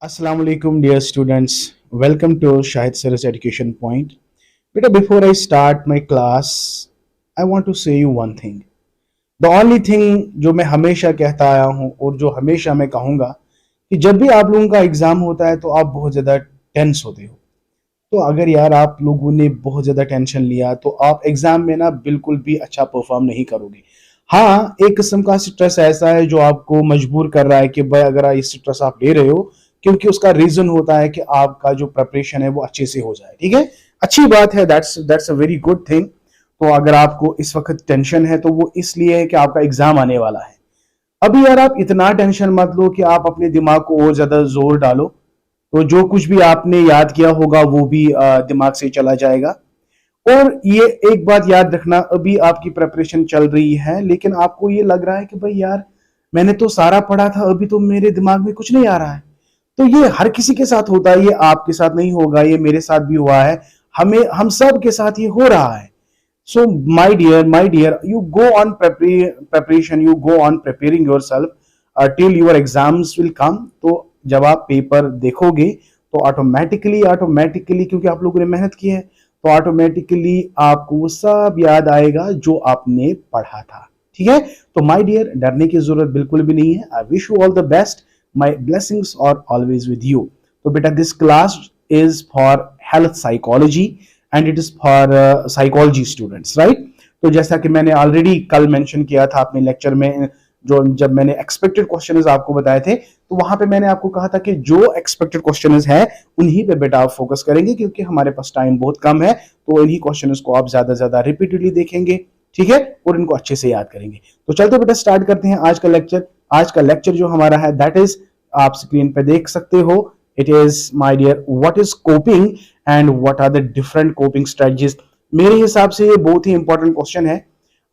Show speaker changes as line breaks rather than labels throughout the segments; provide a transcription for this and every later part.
Assalamu alaikum, dear students. Welcome to Shahid Sir's Education Point. Beta, before I start my class, I want to say you one thing. The only thing जो मैं हमेशा कहता आया हूँ और जो हमेशा मैं कहूँगा कि जब भी आप लोगों का एग्ज़ाम होता है तो आप बहुत ज़्यादा टेंस होते हो। तो अगर यार आप लोगों ने बहुत ज़्यादा टेंशन लिया तो आप एग्ज़ाम में ना बिल्कुल भी अच्छा परफॉर्म नहीं करोगे। हाँ, एक किस्म का स्ट्रेस ऐसा है जो आपको मजबूर कर रहा है कि भाई अगर ये स्ट्रेस आप ले रहे हो क्योंकि उसका रीज़न होता है कि आपका जो प्रिपरेशन है वो अच्छे से हो जाए। ठीक है, अच्छी बात है, that's a very good thing. तो अगर आपको इस वक्त टेंशन है तो वो इसलिए है कि आपका एग्ज़ाम आने वाला है। अभी यार आप इतना टेंशन मत लो कि आप अपने दिमाग को और ज़्यादा जोर डालो, तो जो कुछ भी आपने याद किया होगा वो भी दिमाग से चला जाएगा। और ये एक बात याद रखना, अभी आपकी प्रिपरेशन चल रही है लेकिन आपको ये लग रहा है कि भाई यार मैंने तो सारा पढ़ा था, अभी तो मेरे दिमाग में कुछ नहीं आ रहा है। तो ये हर किसी के साथ होता है, ये आपके साथ नहीं होगा, ये मेरे साथ भी हुआ है, हम सब के साथ ये हो रहा है। So my dear, you go on preparation, you go on preparing yourself till your exams will come. तो जब आप पेपर देखोगे तो ऑटोमेटिकली क्योंकि आप लोगों ने मेहनत की है तो ऑटोमेटिकली आपको वो सब याद आएगा जो आपने पढ़ा था। ठीक है, तो माय डियर, डरने की जरूरत बिल्कुल भी नहीं है। I wish you all the best, my blessings are always with you. तो बेटा, this class is for health psychology and it is for psychology students, right. तो जैसा कि मैंने ऑलरेडी कल मेंशन किया था अपने लेक्चर में, जो जब मैंने एक्सपेक्टेड क्वेश्चंस आपको बताए थे तो वहां पे मैंने आपको कहा था कि जो एक्सपेक्टेड क्वेश्चंस हैं उन्हीं पे बेटा आप फोकस करेंगे क्योंकि हमारे पास टाइम बहुत कम है। तो इन्हीं क्वेश्चंस को आप ज्यादा ज्यादा रिपीटेडली देखेंगे, ठीक है, और इनको अच्छे से याद करेंगे। तो चलते बेटा स्टार्ट करते हैं आज का लेक्चर। आज का लेक्चर जो हमारा है दैट इज, आप स्क्रीन पे देख सकते हो, it is my dear what is coping and what are the different coping strategies. मेरे हिसाब से ये बहुत ही इंपॉर्टेंट क्वेश्चन है।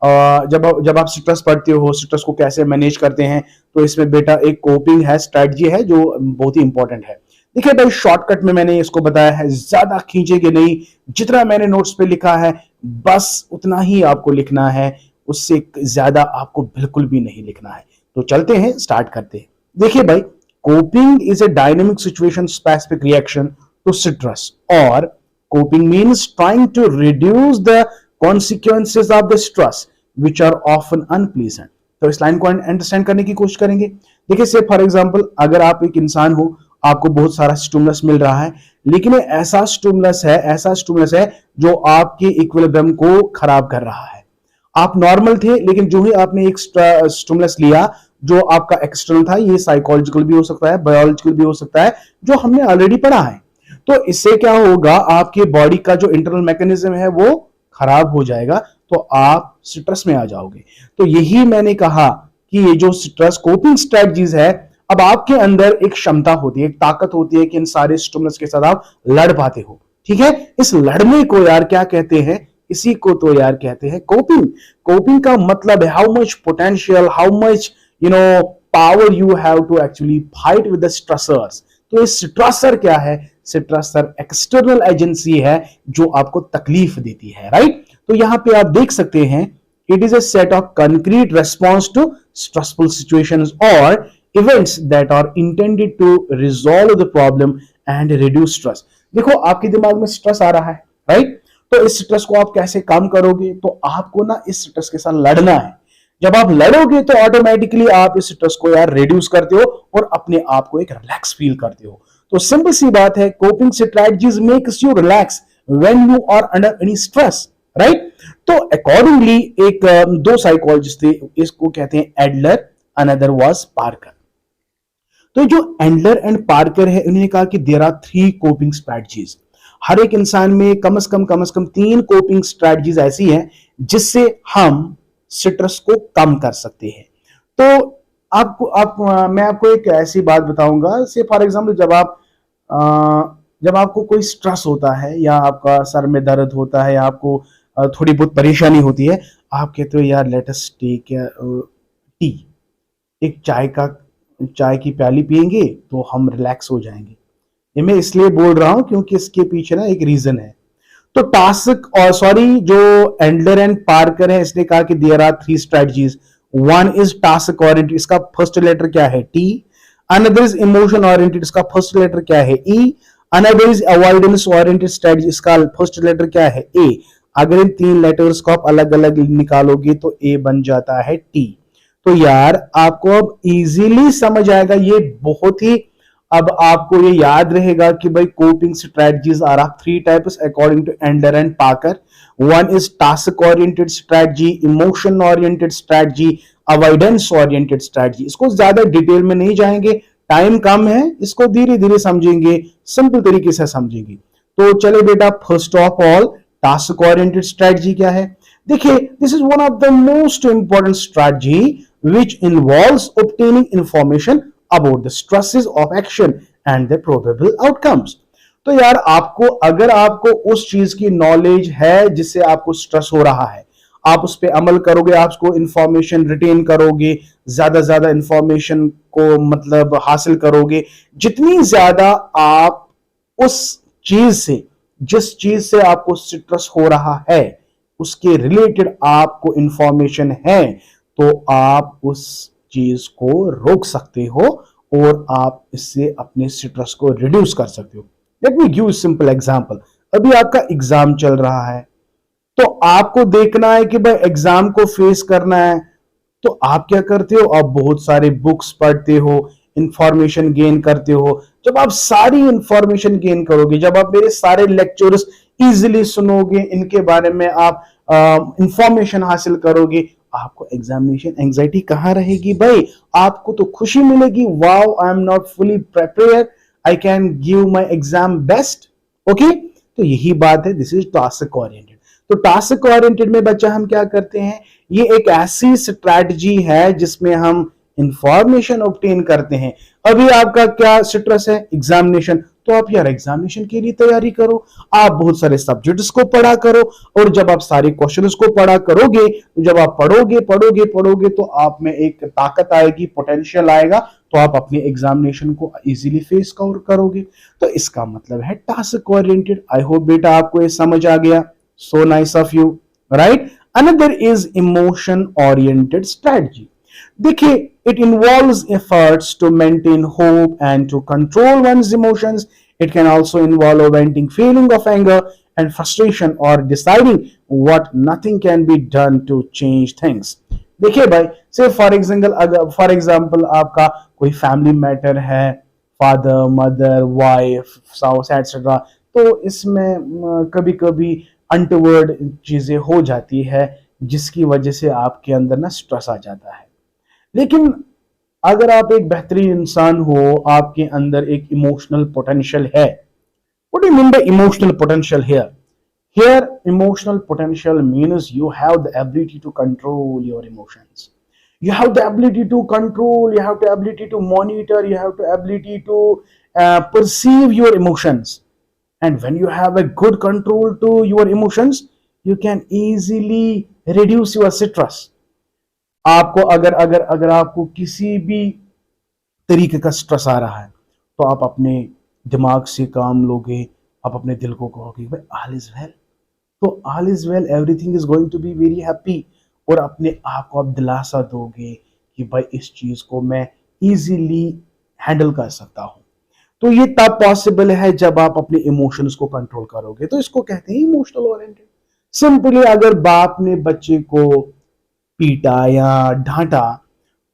जब आप स्ट्रेस पढ़ते हो, स्ट्रेस को कैसे मैनेज करते हैं, तो इसमें बेटा एक कोपिंग है, स्ट्रेटजी है जो बहुत ही इंपॉर्टेंट है। देखिए भाई, शॉर्टकट में मैंने इसको बताया है, ज्यादा खींचेंगे नहीं, जितना मैंने नोट्स पे लिखा है बस उतना ही आपको लिखना है, उससे ज्यादा आपको बिल्कुल भी नहीं लिखना है। तो चलते हैं, स्टार्ट करते हैं। देखिए भाई, coping is a dynamic situation specific reaction to stress, और coping means trying to reduce the consequences of the stress which are often unpleasant। तो इस लाइन को अंडरस्टैंड करने की कोशिश करेंगे। देखिए, से फॉर एग्जांपल, अगर आप एक इंसान हो, आपको बहुत सारा स्टिमुलस मिल रहा है, लेकिन ऐसा स्टिमुलस है जो आपके इक्विलिब्रियम को खराब कर रहा है। आप नॉर्मल थे लेकिन जो ही आपने एक स्टिमुलस लिया जो आपका एक्सटर्नल था, ये साइकोलॉजिकल भी हो सकता है, बायोलॉजिकल भी हो सकता है, जो हमने ऑलरेडी पढ़ा है, तो इससे क्या होगा, आपके बॉडी का जो इंटरनल मैकेनिज्म है वो खराब हो जाएगा, तो आप स्ट्रेस में आ जाओगे। तो यही मैंने कहा कि ये जो स्ट्रेस कोपिंग स्ट्रेटजीज है, अब आपके अंदर एक क्षमता होती है, एक ताकत होती है कि इन सारे स्टिमुलस के साथ आप लड़ पाते हो। ठीक है, इस लड़ने को यार क्या कहते हैं, इसी को तो यार कहते हैं कोपिंग। कोपिंग का मतलब है how much potential, how much power you have to actually fight with the stressors. तो ये स्ट्रेसर क्या है, स्ट्रेसर एक्सटर्नल एजेंसी है जो आपको तकलीफ देती है, राइट। तो यहां पे आप देख सकते हैं, it is a set of concrete response to stressful situations और events that are intended to resolve the problem and reduce stress. देखो, आपके दिमाग में स्ट्रेस आ रहा है, राइट, तो इस स्ट्रेस को आप कैसे कम करोगे, तो आपको ना इस स्ट्रेस के साथ लड़ना है। जब आप लड़ोगे तो ऑटोमेटिकली आप इस स्ट्रेस को यार रिड्यूस करते हो और अपने आप को एक रिलैक्स फील करते हो। तो सिंपल सी बात है, coping strategies makes you relax when you are under any stress, right. तो अकॉर्डिंगली एक दो साइकोलॉजिस्ट थे, इसको कहते हैं एडलर, अनदर वाज पार्कर। तो जो एडलर एंड पार्कर है, इन्होंने कहा कि देयर आर 3 कोपिंग स्ट्रेटजीज। हर एक इंसान में कम से कम 3 कोपिंग स्ट्रेटजीज ऐसी हैं जिससे हम स्ट्रेस को कम कर सकते हैं। तो मैं आपको एक ऐसी बात बताऊंगा, से फॉर एग्जांपल, जब आपको कोई स्ट्रेस होता है या आपका सर में दर्द होता है या आपको थोड़ी बहुत परेशानी होती है, आप कहते हो यार लेट अस टेक टी, एक चाय की प्याली पियेंगे तो हम रिलैक्स हो जाएंगे। ये मैं इसलिए बोल रहा हूं क्योंकि इसके पीछे ना एक रीजन है। तो जो एंडलर एंड पार्कर है, इसने कहा कि there are 3 strategies. One is task oriented, इसका फर्स्ट लेटर क्या है, T. Another is emotion oriented, इसका फर्स्ट लेटर क्या है? E. Another is avoidance oriented strategy, इसका फर्स्ट लेटर क्या है? ए। अगर इन तीन लेटर्स को आप अलग अलग निकालोगे तो ए बन जाता है टी। तो यार आपको अब इजीली समझ आएगा, ये बहुत ही अब आपको ये याद रहेगा कि भाई coping strategies are of three types according to Endler and Parker. One is task oriented strategy, emotion oriented strategy, avoidance oriented strategy. इसको ज्यादा डिटेल में नहीं जाएंगे, टाइम कम है, इसको धीरे धीरे समझेंगे, सिंपल तरीके से समझेंगे। तो चले बेटा, first of all task oriented strategy क्या है? देखिए, this is one of the most important strategy which involves obtaining information about the stresses of action and their probable outcomes। तो यार आपको, अगर आपको उस चीज की नॉलेज है जिससे आपको स्ट्रेस हो रहा है, आप उस पर अमल करोगे, आप उसको इंफॉर्मेशन रिटेन करोगे, ज्यादा इंफॉर्मेशन को मतलब हासिल करोगे, जितनी ज्यादा आप उस चीज से, जिस चीज से आपको स्ट्रेस हो रहा है उसके रिलेटेड आपको इंफॉर्मेशन है, तो आप उस चीज को रोक सकते हो और आप इससे अपने स्ट्रेस को रिड्यूस कर सकते हो। Let me give simple example. अभी आपका एग्जाम चल रहा है, तो आपको देखना है कि भाई एग्जाम को फेस करना है, तो आप क्या करते हो? आप बहुत सारे बुक्स पढ़ते हो, इंफॉर्मेशन गेन करते हो। जब आप सारी इंफॉर्मेशन गेन करोगे, जब आप मेरे सारे लेक्चर्स इजीली सुनोगे, इनके बारे में आप इंफॉर्मेशन हासिल करोगे, आपको एग्जामिनेशन एंजाइटी कहां रहेगी भाई? आपको तो खुशी मिलेगी, wow I am not fully prepared, I can give my exam best. Okay, तो यही बात है, दिस इज टास्क ओरिएंटेड। तो टास्क ओरिएंटेड में बच्चा हम क्या करते हैं? ये एक ऐसी स्ट्रैटेजी है जिसमें हम इंफॉर्मेशन ऑब्टेन करते हैं। अभी आपका क्या स्ट्रेस है? एग्जामिनेशन। तो आप यार एग्जामिनेशन के लिए तैयारी करो, आप बहुत सारे सब्जेक्ट्स को पढ़ा करो, और जब आप सारे क्वेश्चंस को पढ़ा करोगे, जब आप पढ़ोगे तो आप में एक ताकत आएगी, पोटेंशियल आएगा, तो आप अपने एग्जामिनेशन को इजीली फेस करोगे। तो इसका मतलब है टास्क ओरिएंटेड। आई होप बेटा आपको ये समझ आ गया। So nice of you, right. Another is emotion oriented strategy. देखिए, it involves efforts to maintain hope and to control one's emotions. It can also involve a venting feeling of anger and frustration or deciding what nothing can be done to change things. देखिए भाई, से for example आपका कोई family matter है, father mother wife साउस etcetera, तो इसमें कभी कभी अनटवर्ड चीजें हो जाती है जिसकी वजह से आपके अंदर ना स्ट्रेस आ जाता है। लेकिन अगर आप एक बेहतरीन इंसान हो, आपके अंदर एक इमोशनल पोटेंशियल है। What do you mean by emotional potential here? Here emotional potential means you have the ability to control your emotions, you have the ability to control, you have the ability to monitor, you have the ability to perceive your emotions. And when you have a good control to your emotions, you can easily reduce your stress. आपको अगर अगर अगर आपको किसी भी तरीके का stress आ रहा है, तो आप अपने दिमाग से काम लोगे, आप अपने दिल को कहोगे भाई ऑल इज वेल, तो all is well, everything is going to be very happy, और अपने आप को आप दिलासा दोगे कि भाई इस चीज को मैं इजीली हैंडल कर सकता हूं। तो ये तब पॉसिबल है जब आप अपने इमोशंस को कंट्रोल करोगे। तो इसको कहते हैं इमोशनल ओरिएंटेड। सिंपली अगर बाप ने बच्चे को पीटा या डांटा,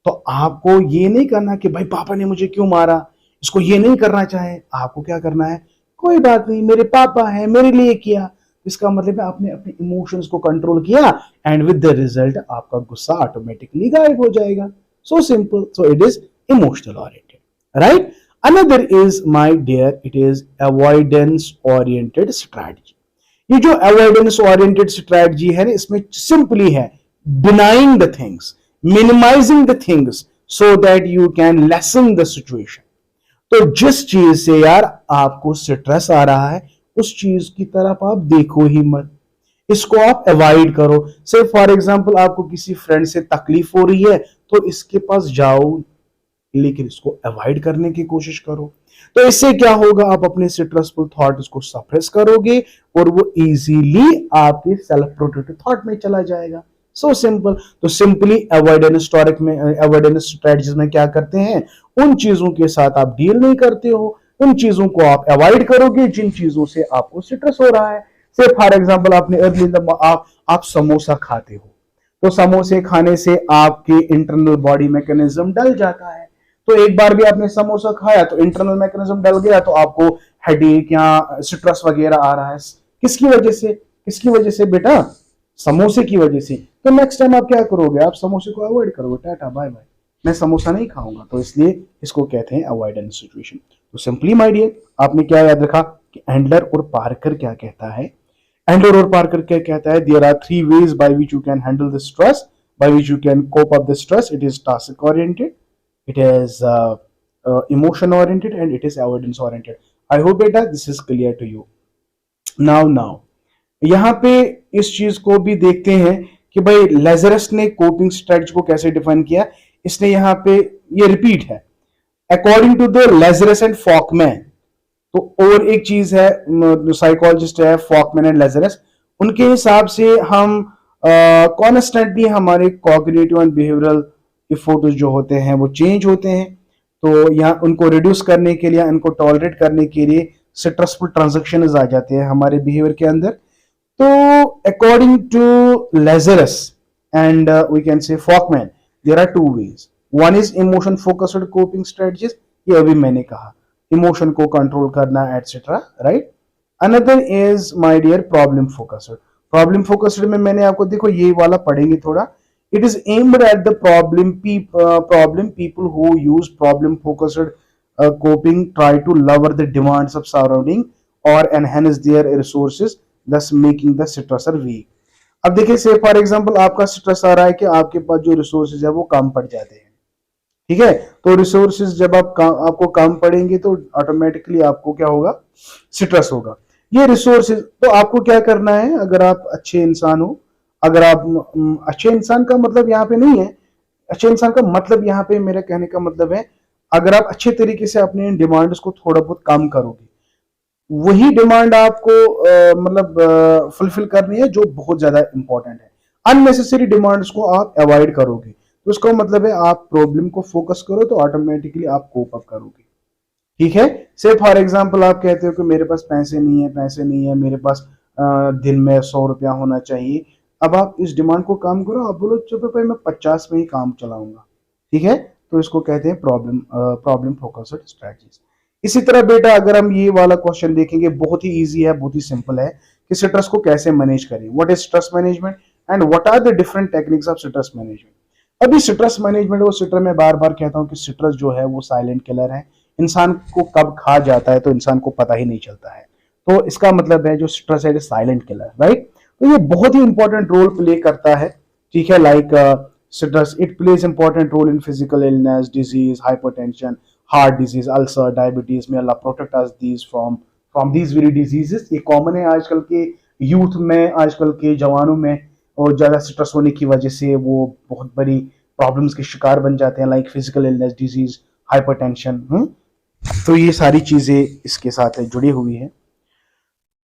तो आपको ये नहीं करना कि भाई पापा ने मुझे क्यों मारा, इसको ये नहीं करना चाहे। आपको क्या करना है? कोई बात नहीं, मेरे पापा हैं, मेरे लिए किया। इसका मतलब है आपने अपने इमोशंस को कंट्रोल किया, एंड विद द रिजल्ट आपका गुस्सा ऑटोमेटिकली गायब हो जाएगा। So simple. So it is emotional oriented, right. Another is my dear, it is avoidance oriented strategy. ये जो अवॉइडेंस ओरिएंटेड स्ट्रैटेजी है ना, इसमें सिंपली है denying the things, minimizing the things so that you can lessen the situation। तो जिस चीज से यार आपको स्ट्रेस आ रहा है, उस चीज की तरफ आप देखो ही मत, इसको आप अवॉइड करो। से फॉर एग्जांपल आपको किसी फ्रेंड से तकलीफ हो रही है, तो इसके पास जाओ, लेकिन इसको अवॉइड करने की कोशिश करो। तो इससे क्या होगा? आप अपने स्ट्रेसफुल थॉट को सप्रेस करोगे और वो इजीली आपके सेल्फ प्रोटेक्टिव थॉट में चला जाएगा। So simple. तो सिंपली अवॉइडेंस स्ट्रेटजीज में क्या करते हैं, उन चीजों के साथ आप डील नहीं करते हो, उन चीजों को आप अवॉइड करोगे जिन चीजों से आपको स्ट्रेस हो रहा है। से फॉर एग्जांपल आपने अर्ली आप समोसा खाते हो, तो समोसे खाने से आपके इंटरनल बॉडी मैकेनिज्म डल जाता है। तो एक बार भी आपने समोसा खाया तो इंटरनल मैकेनिज्म डल गया, तो आपको हेडेक या स्ट्रेस वगैरह आ रहा है। किसकी वजह से, किसकी वजह से बेटा, समोसे की वजह से। तो नेक्स्ट टाइम आप क्या करोगे, आप समोसे को अवॉइड करोगे, टाटा बाय बाय, मैं समोसा नहीं खाऊंगा। तो इसलिए इसको कहते हैं अवॉइडेंस सिचुएशन। तो सिंपली माय डियर, आपने क्या याद रखा कि एंडलर और पार्कर क्या कहता है, एंडलर और पार्कर क्या कहता है, there are three ways by which you can handle the stress, by which you can cope up the stress. It is task oriented, it is emotion oriented, and it is avoidance oriented. I hope beta this is clear to you. Now यहाँ पे इस चीज को भी देखते हैं कि भाई लेजरस ने कोपिंग स्ट्रेटजी को कैसे डिफाइन किया। इसने यहाँ पे ये रिपीट है, अकॉर्डिंग टू द लेजरस एंड फॉकमैन। तो और एक चीज है, साइकोलॉजिस्ट है फॉकमैन एंड लेजरस, उनके हिसाब से हम कॉन्स्टेंटली हमारे कॉग्निटिव एंड बिहेवियरल इफोर्ट्स जो होते हैं वो चेंज होते हैं। तो यहाँ उनको रिड्यूस करने के लिए, इनको टॉलरेट करने के लिए स्ट्रेसफुल ट्रांजैक्शंस आ जाते हैं हमारे बिहेवियर के अंदर। तो according to Lazarus and we can say Folkman, there are two ways. One is emotion focused coping strategies, ये अभी मैंने कहा, इमोशन को कंट्रोल करना etcetera, right. Another is my dear problem focused. Problem focused में मैंने आपको, देखो ये वाला पढ़ेंगे थोड़ा। It is aimed at the problem people who use problem focused coping try to lower the demands of surrounding or enhance their resources, thus making the stressor weak. अब देखिए, से फॉर एग्जांपल आपका स्ट्रेस आ रहा है कि आपके पास जो resources है वो कम पड़ जाते हैं, ठीक है। तो रिसोर्सेज जब आपको कम पड़ेंगे तो ऑटोमेटिकली आपको क्या होगा, स्ट्रेस होगा। ये रिसोर्सेज, तो आपको क्या करना है, अगर आप अच्छे इंसान हो, अगर आप अच्छे इंसान का मतलब यहाँ पे नहीं है, अच्छे इंसान का मतलब यहाँ पे मेरा कहने का मतलब है, अगर आप अच्छे तरीके से अपने डिमांड्स को थोड़ा बहुत कम करोगे, वही डिमांड आपको मतलब फुलफिल करनी है जो बहुत ज्यादा इंपॉर्टेंट है। अननेसेसरी डिमांड्स को आप अवॉइड करोगे, तो इसका मतलब है आप प्रॉब्लम को फोकस करो तो ऑटोमेटिकली आप कोप अप करोगे, ठीक है। से फॉर एग्जाम्पल आप कहते हो कि मेरे पास पैसे नहीं है, पैसे नहीं है, मेरे पास दिन में 100 रुपया होना चाहिए। अब आप इस डिमांड को काम करो, आप बोलो चलो भाई मैं 50 में ही काम चलाऊंगा, ठीक है। तो इसको कहते हैं प्रॉब्लम फोकस्ड स्ट्रेटजीज। इसी तरह बेटा अगर हम ये वाला क्वेश्चन देखेंगे, बहुत ही इजी है, बहुत ही सिंपल है कि स्ट्रेस को कैसे मैनेज करें। What is stress management and what are the different techniques of stress management. अभी स्ट्रेस मैनेजमेंट, वो स्ट्रेस में बार बार कहता हूँ कि स्ट्रेस जो है वो साइलेंट किलर है, इंसान को कब खा जाता है तो इंसान को पता ही नहीं चलता है। तो इसका मतलब है जो स्ट्रेस है साइलेंट किलर, राइट। तो ये बहुत ही इंपॉर्टेंट रोल प्ले करता है, ठीक है। Like stress, it plays important role in physical illness, disease, hypertension, heart disease, ulcer, diabetes. May Allah protect us these from these very diseases. ये common है आजकल के यूथ में, आजकल के जवानों में, और ज्यादा स्ट्रेस होने की वजह से वो बहुत बड़ी प्रॉब्लम्स के शिकार बन जाते हैं, like physical illness, disease, hypertension. तो ये सारी चीजें इसके साथ जुड़ी हुई है।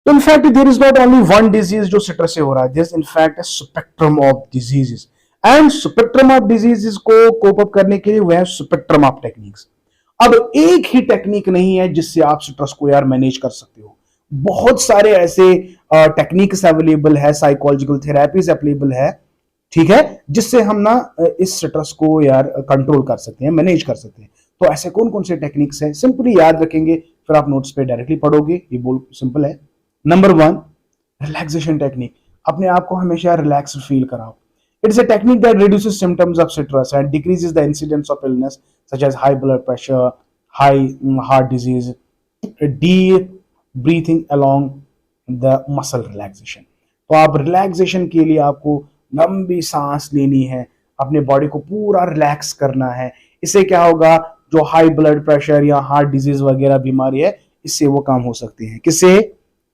तो in fact there is not only one disease जो स्ट्रेस से हो रहा है, there is in fact a spectrum of diseases, and spectrum of diseases को कोप अप करने के लिए वो है स्पेक्ट्रम ऑफ टेक्निक्स। अब एक ही टेक्निक नहीं है जिससे आप स्ट्रेस को यार मैनेज कर सकते हो, बहुत सारे ऐसे टेक्निक्स अवेलेबल है, साइकोलॉजिकल थेरेपीज अवेलेबल है, ठीक है, जिससे हम ना इस स्ट्रेस को यार कंट्रोल कर सकते हैं, मैनेज कर सकते हैं। तो ऐसे कौन कौन से टेक्निक्स हैं, सिंपली याद रखेंगे, फिर आप नोट्स पे डायरेक्टली पढ़ोगे। ये बोल सिंपल है। Number 1, relaxation technique. अपने आप को हमेशा रिलैक्स फील कराओ। It is a technique that reduces symptoms of stress and decreases the incidence of illness such as high blood pressure, high heart disease. Deep breathing along the muscle relaxation. तो आप relaxation के लिए आपको लंबी सांस लेनी है, अपने बॉडी को पूरा रिलैक्स करना है। इससे क्या होगा, जो हाई ब्लड प्रेशर या हार्ट डिजीज वगैरह बीमारी है, इससे वो काम हो सकती है। किससे?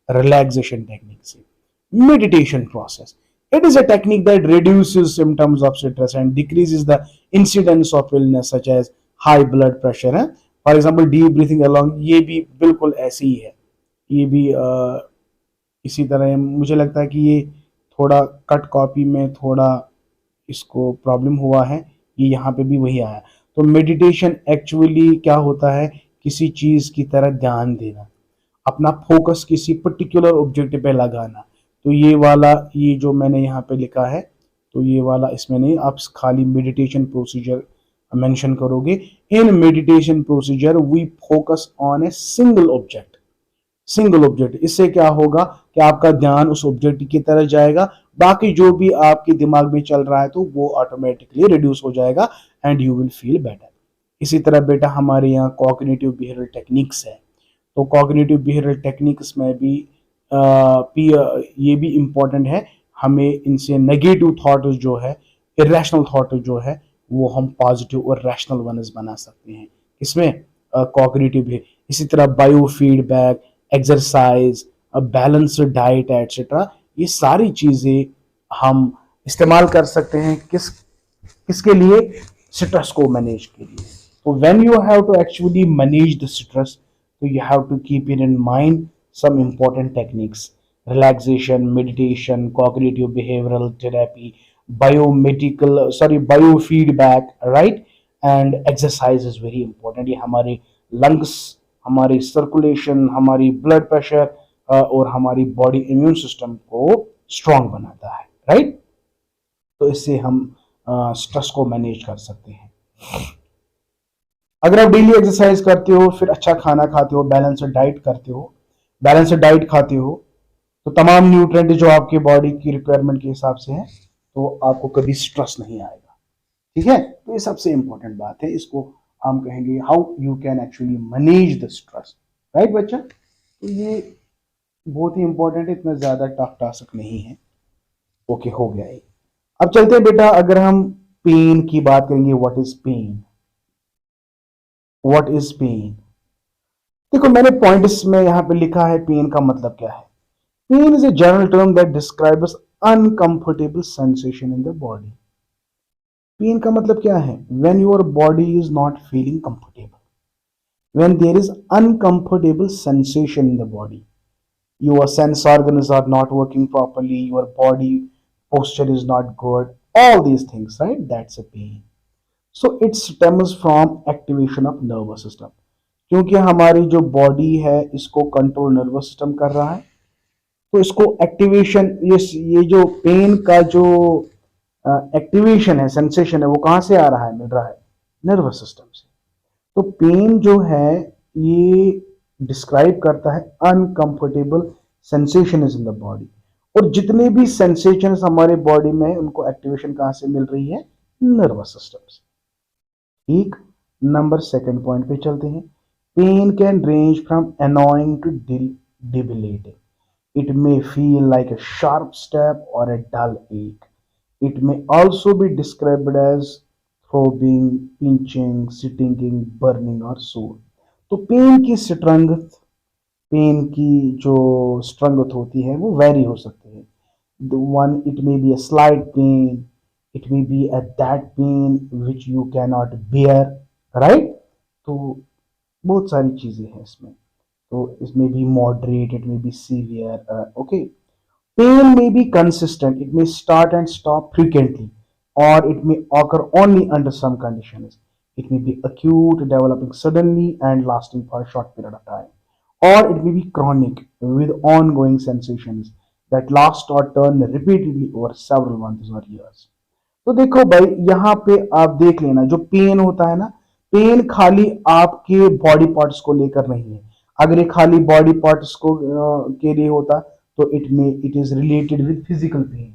रिलैक्सेशन टेक्निक से। Meditation process, it is a technique that reduces symptoms of stress and decreases the incidence of illness such as high blood pressure है। For example deep breathing along, ये भी बिल्कुल ऐसे ही है, ये भी इसी तरह मुझे लगता है कि ये थोड़ा कट कॉपी में थोड़ा इसको प्रॉब्लम हुआ है, ये यहाँ पे भी वही आया। तो मेडिटेशन एक्चुअली क्या होता है, किसी चीज की तरह ध्यान देना, अपना फोकस किसी पर्टिकुलर ऑब्जेक्ट पे लगाना। तो ये वाला, ये जो मैंने यहाँ पे लिखा है, तो ये वाला इसमें नहीं, आप खाली मेडिटेशन प्रोसीजर मेंशन करोगे। In meditation procedure we focus on a single object, single object. इससे क्या होगा कि आपका ध्यान उस ऑब्जेक्ट की तरफ जाएगा, बाकी जो भी आपके दिमाग में चल रहा है तो वो ऑटोमेटिकली रिड्यूस हो जाएगा and you will feel better. इसी तरह बेटा हमारे यहाँ कॉग्निटिव बिहेवियरल टेक्निक्स है। तो कॉग्निटिव बिहेवियरल टेक्निक्स में भी ये भी इम्पोर्टेंट है, हमें इनसे नेगेटिव थॉट जो है, इरेशनल थॉट जो है, वो हम पॉजिटिव और रैशनल वनस बना सकते हैं। इसमें कॉग्निटिव है। इसी तरह bio feedback, exercise, balanced diet etcetera, ये सारी चीजें हम इस्तेमाल कर सकते हैं किसके लिए, स्ट्रेस को मैनेज के लिए। तो when you have to actually manage the stress, तो you have to keep it in mind some important techniques: relaxation, meditation, cognitive behavioral therapy, biofeedback, right? And exercise is very important। ये हमारे lungs, हमारी circulation, हमारी blood pressure और हमारी body immune system को strong बनाता है, राइट? तो इससे हम स्ट्रेस को मैनेज कर सकते हैं। अगर आप डेली एक्सरसाइज करते हो, फिर अच्छा खाना खाते हो, बैलेंस्ड डाइट खाते हो, तो तमाम न्यूट्रिएंट जो आपके बॉडी की रिक्वायरमेंट के हिसाब से है, तो आपको कभी स्ट्रेस नहीं आएगा। ठीक है, तो ये सबसे इंपॉर्टेंट बात है। इसको हम कहेंगे how you can actually manage the stress, right बच्चा? तो ये बहुत ही इंपॉर्टेंट है, इतना ज्यादा टफ टास्क नहीं है। ओके, हो गया ये। अब चलते हैं बेटा, अगर हम पेन की बात करेंगे, what is pain? What is pain? देखो मैंने पॉइंट्स में यहां पे लिखा है पेन का मतलब क्या है। Pain is a general term that describes uncomfortable sensation in the body. Pain का मतलब क्या है? When your body is not feeling comfortable, when there is uncomfortable sensation in the body, your sense organs are not working properly, your body posture is not good, all these things, right? That's a pain. So it stems from activation of nervous system, क्योंकि हमारी जो body है इसको control nervous system कर रहा है, तो इसको एक्टिवेशन, ये जो पेन का जो एक्टिवेशन है, सेंसेशन है, वो कहां से आ रहा है, मिल रहा है नर्वस सिस्टम से। तो पेन जो है ये डिस्क्राइब करता है uncomfortable sensation in the body, और जितने भी सेंसेशन हमारे बॉडी में उनको एक्टिवेशन कहां से मिल रही है, नर्वस सिस्टम से। ठीक, नंबर सेकंड पॉइंट पे चलते हैं। Pain can range from annoying to debilitating. It may feel like a sharp stab or a dull ache. It may also be described as throbbing, pinching, stinging, burning or sore. तो pen की जो strength होती है वो very हो सकती है। One, it may be a slight pain, it may be a that pain which you can not bear, right? तो बहुत सारी चीजें हैं इसमें। तो इसमें भी moderate, it may be severe, okay. Pain may be consistent, it may start and stop frequently, or it may occur only under some conditions. It may be acute, developing suddenly and lasting for a short period of time, or it may be chronic with ongoing sensations that last or turn repeatedly over several months or years. तो देखो भाई, यहाँ पे आप देख लेना, जो pen होता है ना, पेन खाली आपके बॉडी पार्ट्स को लेकर नहीं है। अगर ये खाली बॉडी पार्ट्स को के लिए होता, तो it is related with physical pain,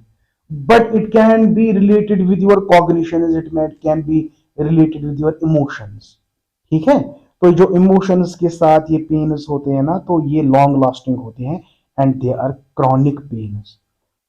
but it can be related with your cognition, it can be related with your emotions. ठीक है, तो जो इमोशंस के साथ ये पेन्स होते हैं ना, तो ये लॉन्ग लास्टिंग होते हैं and they are chronic pains.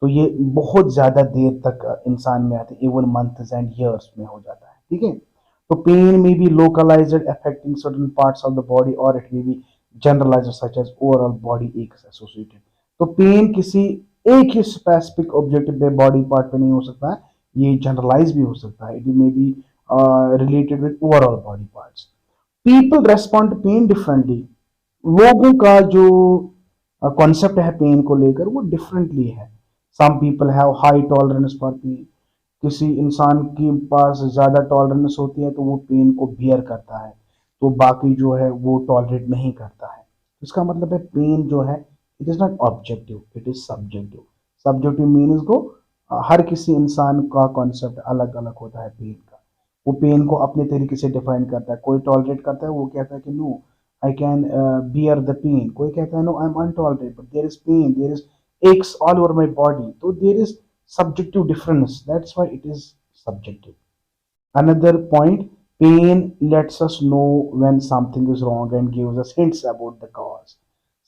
तो ये बहुत ज्यादा देर तक इंसान में आते हैं, इवन मंथ्स एंड ईयर्स में हो जाता है। ठीक है, तो pain may be localized affecting certain parts of the body, और it may be generalized such as overall body aches associated. तो पेन किसी एक ही स्पेसिफिक ऑब्जेक्ट पे, बॉडी पार्ट पे नहीं हो सकता है, ये जनरलाइज भी हो सकता है। It may be related with overall body parts. People respond to pain differently. लोगों का जो कॉन्सेप्ट है पेन को लेकर वो डिफरेंटली है। Some people have high tolerance for pain, किसी इंसान के पास ज़्यादा टॉलरेंस होती है तो वो पेन को बियर करता है, तो बाकी जो है वो टॉलरेट नहीं करता है। इसका मतलब है पेन जो है it is not objective, it is subjective. Subjective meaning को हर किसी इंसान का कॉन्सेप्ट अलग अलग होता है पेन का। वो पेन को अपने तरीके से डिफाइन करता है। कोई टॉलरेट करता है, वो कहता है कि no I can bear the pain. कोई कहता है no I am untolerate, but there is pain, there is aches all over my body. So there is subjective difference. That's why it is subjective. Another point, pain lets us know when something is wrong and gives us hints about the cause.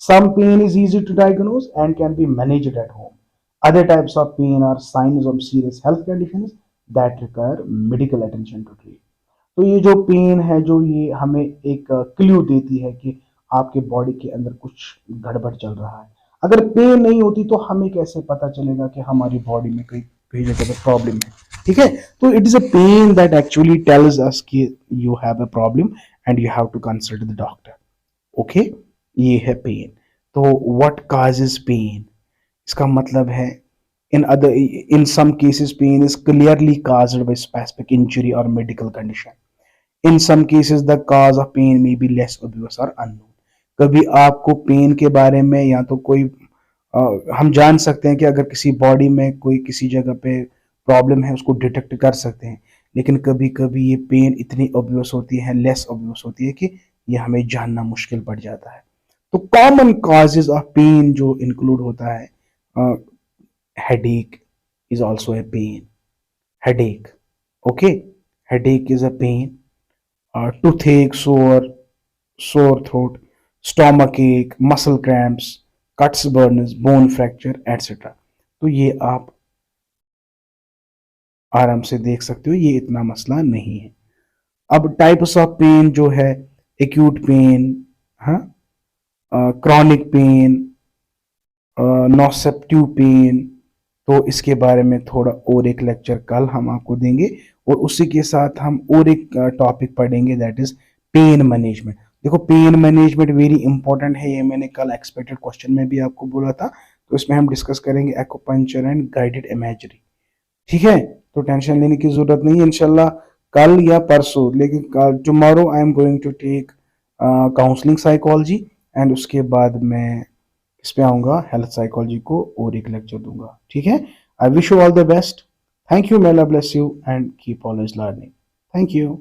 Some pain is easy to diagnose and can be managed at home. Other types of pain are signs of serious health conditions that require medical attention to treat. तो ये जो pen है, जो ये हमें एक clue देती है कि आपके बॉडी के अंदर कुछ गड़बड़ चल रहा है। अगर पेन नहीं होती तो हमें कैसे पता चलेगा कि हमारी बॉडी में कई जगह पर प्रॉब्लम है। ठीक है, तो it is a pain that actually tells us कि you have a problem and you have to consult the doctor. Okay, ये है पेन। तो व्हाट काजेस पेन, इसका मतलब है in some cases pain is clearly caused by specific injury or medical condition. In some cases the cause of pain may be less obvious or unknown. कभी आपको pen के बारे में या तो कोई हम जान सकते हैं कि अगर किसी बॉडी में कोई किसी जगह पे प्रॉब्लम है उसको डिटेक्ट कर सकते हैं, लेकिन कभी कभी ये पेन इतनी ऑब्वियस होती है, लेस ऑब्वियस होती है कि ये हमें जानना मुश्किल पड़ जाता है। तो कॉमन कॉजेज ऑफ पेन जो इंक्लूड होता है, headache is also a pain. Headache, okay, headache is a pain. Toothache, sore throat, stomach ache, muscle cramps, cuts, burns, bone fracture, etc. तो ये आप आराम से देख सकते हो, ये इतना मसला नहीं है। अब टाइप्स ऑफ पेन जो है, एक्यूट पेन, हाँ, क्रॉनिक पेन, नॉसेप्टिव पेन, तो इसके बारे में थोड़ा और एक लेक्चर कल हम आपको देंगे, और उसी के साथ हम और एक टॉपिक पढ़ेंगे दैट इज पेन मैनेजमेंट। देखो पेन मैनेजमेंट वेरी इंपॉर्टेंट है, ये मैंने कल एक्सपेक्टेड क्वेश्चन में भी आपको बोला था। तो इसमें हम डिस्कस करेंगे एक्यूपंक्चर एंड गाइडेड इमेजरी। ठीक है, तो टेंशन लेने की जरूरत नहीं है, इंशाल्लाह कल या परसों, लेकिन tomorrow I am going to take counselling psychology, and उसके बाद मैं इस पे आऊंगा हेल्थ साइकोलॉजी को और एक लेक्चर दूंगा। ठीक है, I wish you all the best. Thank you, may Allah bless you and keep always learning. Thank you.